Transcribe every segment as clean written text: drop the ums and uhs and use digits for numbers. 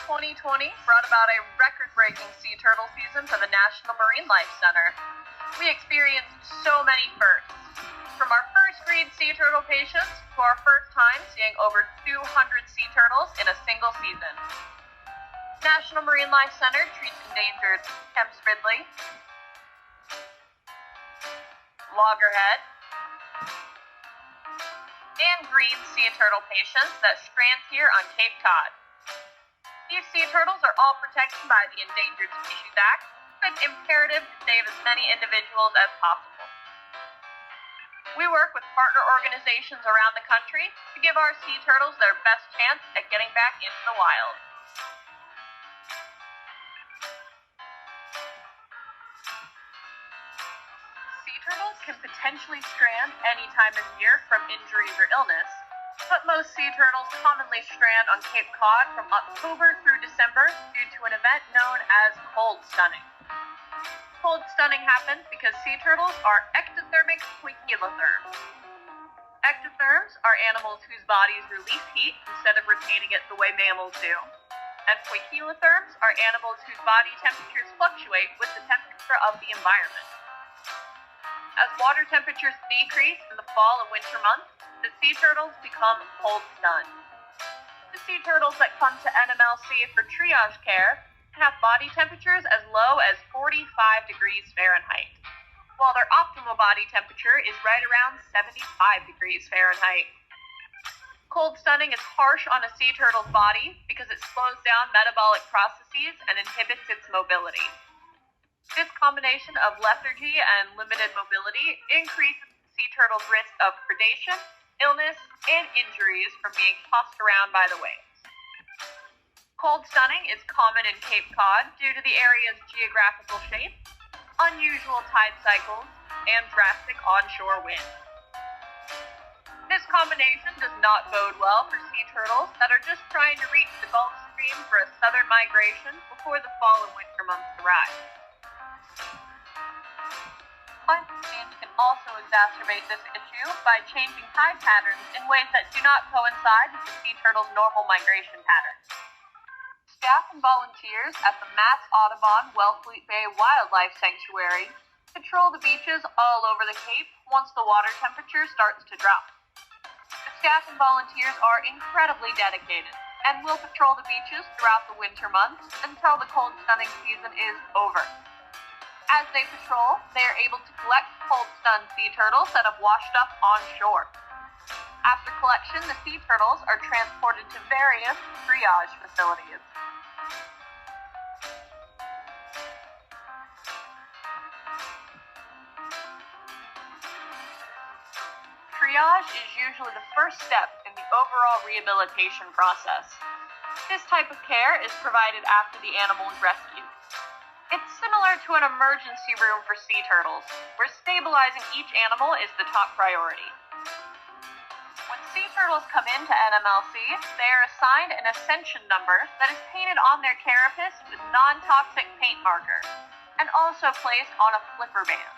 2020 brought about a record-breaking sea turtle season for the National Marine Life Center. We experienced so many firsts, from our first grade sea turtle patients to our first time seeing over 200 sea turtles in a single season. National Marine Life Center treats endangered Kemp's Ridley, loggerhead, and green sea turtle patients that strand here on Cape Cod. These sea turtles are all protected by the Endangered Species Act, so it's imperative to save as many individuals as possible. We work with partner organizations around the country to give our sea turtles their best chance at getting back into the wild. Sea turtles can potentially strand any time of year from injuries or illness, but most sea turtles commonly strand on Cape Cod from October through December due to an event known as cold stunning. Cold stunning happens because sea turtles are ectothermic poikilotherms. Ectotherms are animals whose bodies release heat instead of retaining it the way mammals do. And poikilotherms are animals whose body temperatures fluctuate with the temperature of the environment. As water temperatures decrease in the fall and winter months, the sea turtles become cold stunned. The sea turtles that come to NMLC for triage care have body temperatures as low as 45 degrees Fahrenheit, while their optimal body temperature is right around 75 degrees Fahrenheit. Cold stunning is harsh on a sea turtle's body because it slows down metabolic processes and inhibits its mobility. This combination of lethargy and limited mobility increases the sea turtle's risk of predation, illness, and injuries from being tossed around by the waves. Cold stunning is common in Cape Cod due to the area's geographical shape, unusual tide cycles, and drastic onshore winds. This combination does not bode well for sea turtles that are just trying to reach the Gulf Stream for a southern migration before the fall and winter months arrive. Climate change can also exacerbate this issue by changing tide patterns in ways that do not coincide with the sea turtle's normal migration patterns. Staff and volunteers at the Mass Audubon Wellfleet Bay Wildlife Sanctuary patrol the beaches all over the Cape once the water temperature starts to drop. The staff and volunteers are incredibly dedicated and will patrol the beaches throughout the winter months until the cold stunning season is over. As they patrol, they are able to collect cold-stunned sea turtles that have washed up on shore. After collection, the sea turtles are transported to various triage facilities. Triage is usually the first step in the overall rehabilitation process. This type of care is provided after the animal is rescued. It's similar to an emergency room for sea turtles, where stabilizing each animal is the top priority. When sea turtles come into NMLC, they are assigned an ascension number that is painted on their carapace with non-toxic paint marker, and also placed on a flipper band.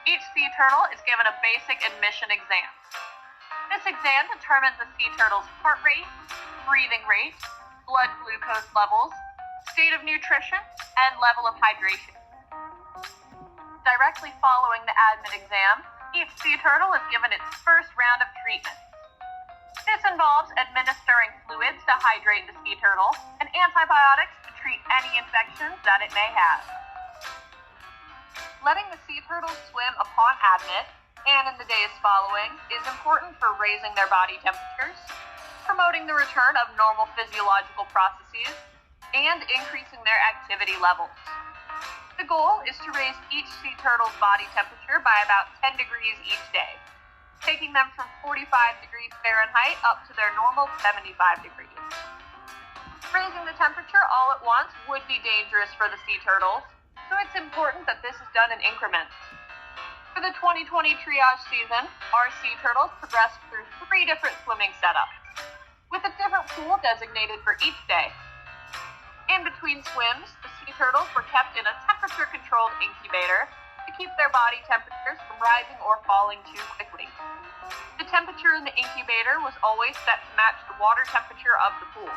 Each sea turtle is given a basic admission exam. This exam determines the sea turtle's heart rate, breathing rate, blood glucose levels, state of nutrition, and level of hydration. Directly following the admit exam, each sea turtle is given its first round of treatment. This involves administering fluids to hydrate the sea turtle and antibiotics to treat any infections that it may have. Letting the sea turtles swim upon admit and in the days following is important for raising their body temperatures, promoting the return of normal physiological processes, and increasing their activity levels. The goal is to raise each sea turtle's body temperature by about 10 degrees each day, taking them from 45 degrees Fahrenheit up to their normal 75 degrees. Raising the temperature all at once would be dangerous for the sea turtles, so it's important that this is done in increments. For the 2020 triage season, our sea turtles progressed through 3 different swimming setups, with a different pool designated for each day. In between swims, the sea turtles were kept in a temperature-controlled incubator to keep their body temperatures from rising or falling too quickly. The temperature in the incubator was always set to match the water temperature of the pool.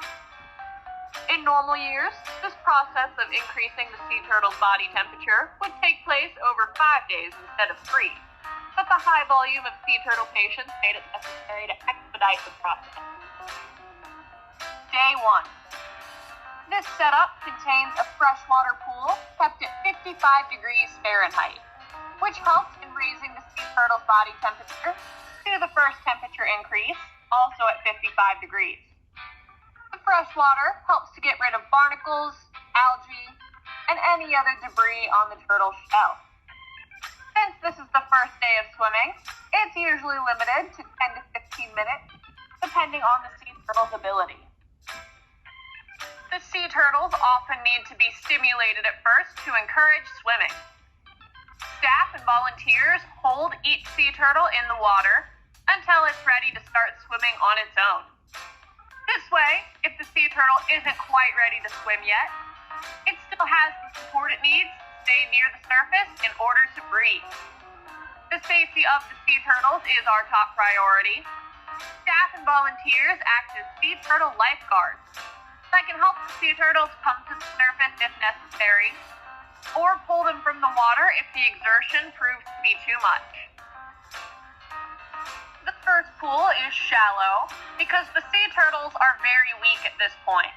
In normal years, this process of increasing the sea turtle's body temperature would take place over 5 days instead of 3, but the high volume of sea turtle patients made it necessary to expedite the process. Day 1. This setup contains a freshwater pool kept at 55 degrees Fahrenheit, which helps in raising the sea turtle's body temperature to the first temperature increase, also at 55 degrees. The fresh water helps to get rid of barnacles, algae, and any other debris on the turtle shell. Since this is the first day of swimming, it's usually limited to 10 to 15 minutes, depending on the sea turtle's ability. The sea turtles often need to be stimulated at first to encourage swimming. Staff and volunteers hold each sea turtle in the water until it's ready to start swimming on its own. This way, if the sea turtle isn't quite ready to swim yet, it still has the support it needs to stay near the surface in order to breathe. The safety of the sea turtles is our top priority. Staff and volunteers act as sea turtle lifeguards that can help the sea turtles come to the surface if necessary, or pull them from the water if the exertion proves to be too much. The first pool is shallow because the sea turtles are very weak at this point,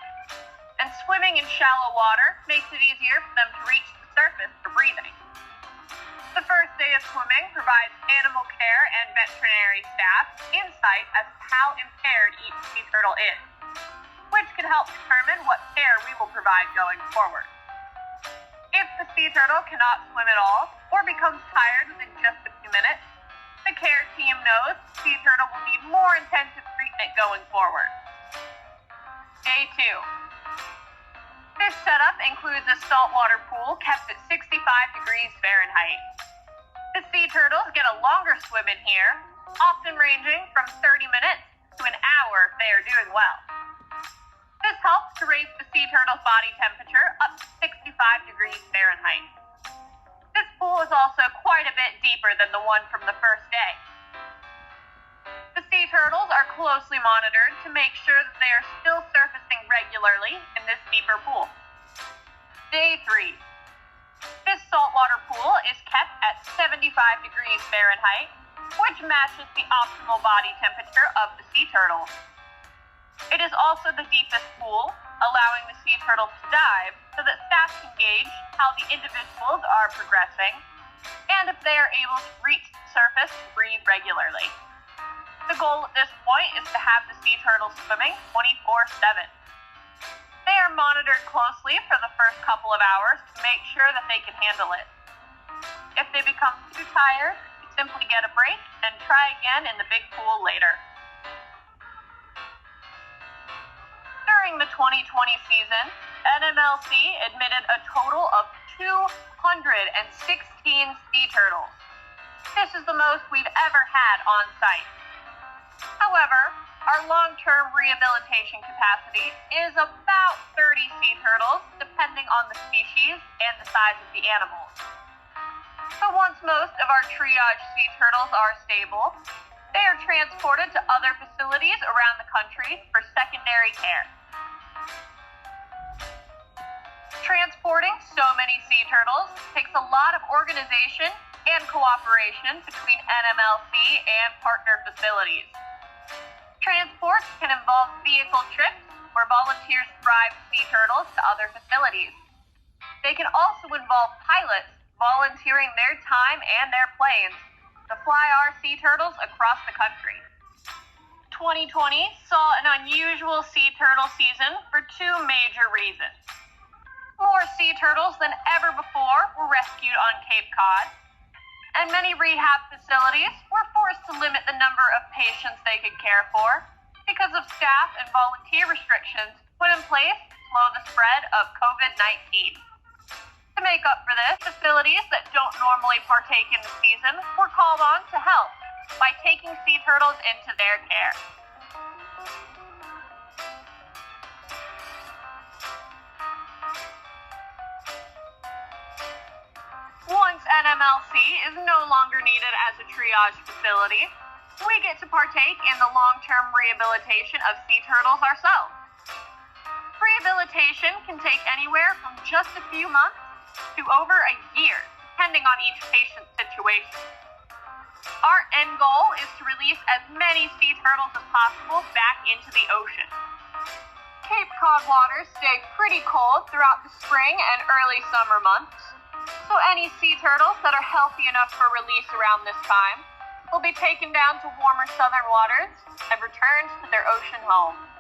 and swimming in shallow water makes it easier for them to reach the surface for breathing. The first day of swimming provides animal care and veterinary staff insight as to how impaired each sea turtle is, which can help determine what care we will provide going forward. If the sea turtle cannot swim at all or becomes tired within just a few minutes, the care team knows the sea turtle will need more intensive treatment going forward. Day 2. This setup includes a saltwater pool kept at 65 degrees Fahrenheit. The sea turtles get a longer swim in here, often ranging from 30 minutes to an hour if they are doing well. This helps to raise the sea turtle's body temperature up to 65 degrees Fahrenheit. This pool is also quite a bit deeper than the one from the first day. The sea turtles are closely monitored to make sure that they are still surfacing regularly in this deeper pool. Day 3. This saltwater pool is kept at 75 degrees Fahrenheit, which matches the optimal body temperature of the sea turtle. It is also the deepest pool, allowing the sea turtles to dive so that staff can gauge how the individuals are progressing and if they are able to reach the surface and breathe regularly. The goal at this point is to have the sea turtles swimming 24/7. They are monitored closely for the first couple of hours to make sure that they can handle it. If they become too tired, you simply get a break and try again in the big pool later. During the 2020 season, NMLC admitted a total of 216 sea turtles. This is the most we've ever had on site. However, our long-term rehabilitation capacity is about 30 sea turtles, depending on the species and the size of the animals. But once most of our triage sea turtles are stable, they are transported to other facilities around the country for secondary care. Transporting so many sea turtles takes a lot of organization and cooperation between NMLC and partner facilities. Transport can involve vehicle trips where volunteers drive sea turtles to other facilities. They can also involve pilots volunteering their time and their planes to fly our sea turtles across the country. 2020 saw an unusual sea turtle season for two major reasons. More sea turtles than ever before were rescued on Cape Cod, and many rehab facilities were forced to limit the number of patients they could care for because of staff and volunteer restrictions put in place to slow the spread of COVID-19. To make up for this, facilities that don't normally partake in the season were called on to help by taking sea turtles into their care. Once NMLC is no longer needed as a triage facility, we get to partake in the long-term rehabilitation of sea turtles ourselves. Rehabilitation can take anywhere from just a few months to over a year, depending on each patient's situation. Our end goal is to release as many sea turtles as possible back into the ocean. Cape Cod waters stay pretty cold throughout the spring and early summer months, so any sea turtles that are healthy enough for release around this time will be taken down to warmer southern waters and returned to their ocean home.